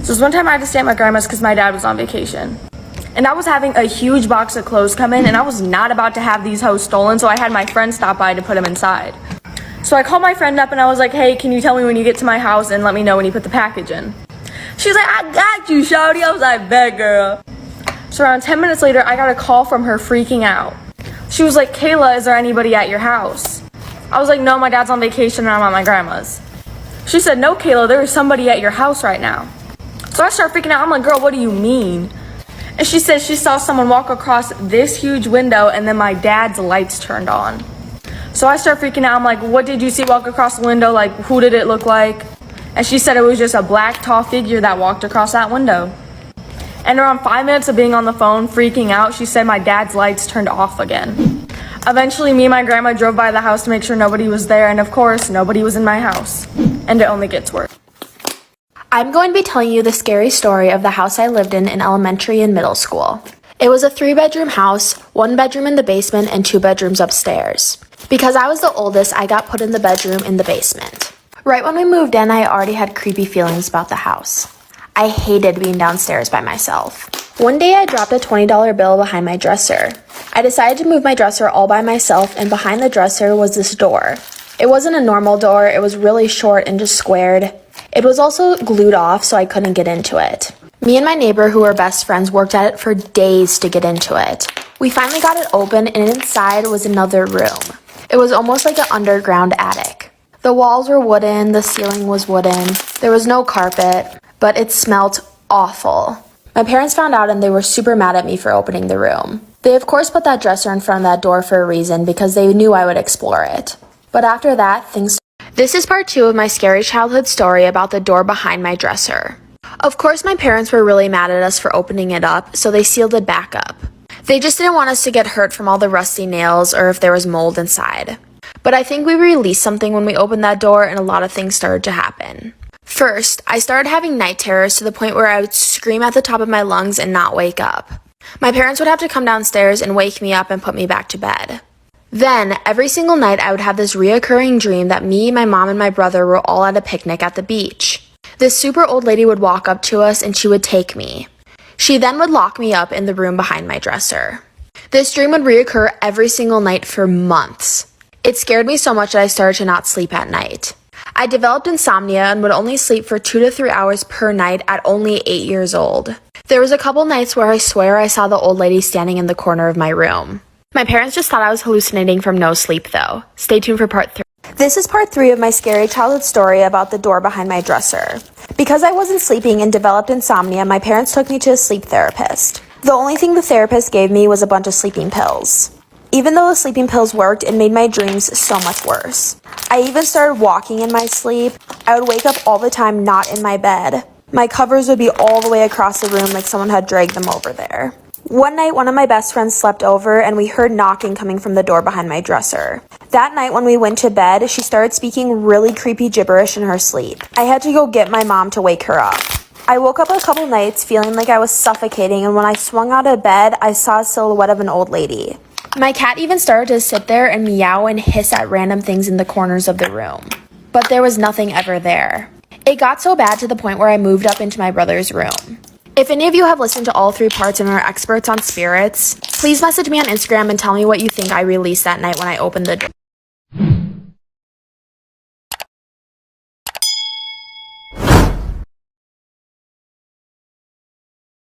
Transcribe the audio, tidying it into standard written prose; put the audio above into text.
So this one time I had to stay at my grandma's because my dad was on vacation. And I was having a huge box of clothes come in, and I was not about to have these hoes stolen, so I had my friend stop by to put them inside. So I called my friend up and I was like, hey, can you tell me when you get to my house and let me know when you put the package in? She's like, I got you, shawty. I was like, bet, girl. So around 10 minutes later, I got a call from her freaking out. She was like, Kayla, is there anybody at your house? I was like, no, my dad's on vacation and I'm at my grandma's. She said, no, Kayla, there is somebody at your house right now. So I start freaking out. I'm like, girl, what do you mean? And she said she saw someone walk across this huge window and then my dad's lights turned on. So I start freaking out. I'm like, what did you see walk across the window? Like, who did it look like? And she said it was just a black, tall figure that walked across that window. And around 5 minutes of being on the phone, freaking out, she said my dad's lights turned off again. Eventually, me and my grandma drove by the house to make sure nobody was there. And of course, nobody was in my house. And it only gets worse. I'm going to be telling you the scary story of the house I lived in elementary and middle school. It was a 3-bedroom house, 1 bedroom in the basement, and 2 bedrooms upstairs. Because I was the oldest, I got put in the bedroom in the basement. Right when we moved in, I already had creepy feelings about the house. I hated being downstairs by myself. One day I dropped a $20 bill behind my dresser. I decided to move my dresser all by myself, and behind the dresser was this door. It wasn't a normal door, it was really short and just squared. It was also glued off, so I couldn't get into it. Me and my neighbor, who were best friends, worked at it for days to get into it. We finally got it open, and inside was another room. It was almost like an underground attic. The walls were wooden, the ceiling was wooden, there was no carpet, but it smelled awful. My parents found out and they were super mad at me for opening the room. They of course put that dresser in front of that door for a reason because they knew I would explore it. But after that, This is part 2 of my scary childhood story about the door behind my dresser. Of course, my parents were really mad at us for opening it up, so they sealed it back up. They just didn't want us to get hurt from all the rusty nails or if there was mold inside. But I think we released something when we opened that door and a lot of things started to happen. First, I started having night terrors to the point where I would scream at the top of my lungs and not wake up. My parents would have to come downstairs and wake me up and put me back to bed. Then, every single night I would have this reoccurring dream that me, my mom, and my brother were all at a picnic at the beach. This super old lady would walk up to us and she would take me. She then would lock me up in the room behind my dresser. This dream would reoccur every single night for months. It scared me so much that I started to not sleep at night. I developed insomnia and would only sleep for 2 to 3 hours per night at only 8 years old. There was a couple nights where I swear I saw the old lady standing in the corner of my room. My parents just thought I was hallucinating from no sleep though. Stay tuned for part 3. This is part 3 of my scary childhood story about the door behind my dresser. Because I wasn't sleeping and developed insomnia, my parents took me to a sleep therapist. The only thing the therapist gave me was a bunch of sleeping pills. Even though the sleeping pills worked, it made my dreams so much worse. I even started walking in my sleep. I would wake up all the time not in my bed. My covers would be all the way across the room like someone had dragged them over there. One night, one of my best friends slept over and we heard knocking coming from the door behind my dresser. That night when we went to bed, she started speaking really creepy gibberish in her sleep. I had to go get my mom to wake her up. I woke up a couple nights feeling like I was suffocating, and when I swung out of bed, I saw a silhouette of an old lady. My cat even started to sit there and meow and hiss at random things in the corners of the room. But there was nothing ever there. It got so bad to the point where I moved up into my brother's room. If any of you have listened to all 3 parts and are experts on spirits, please message me on Instagram and tell me what you think I released that night when I opened the door.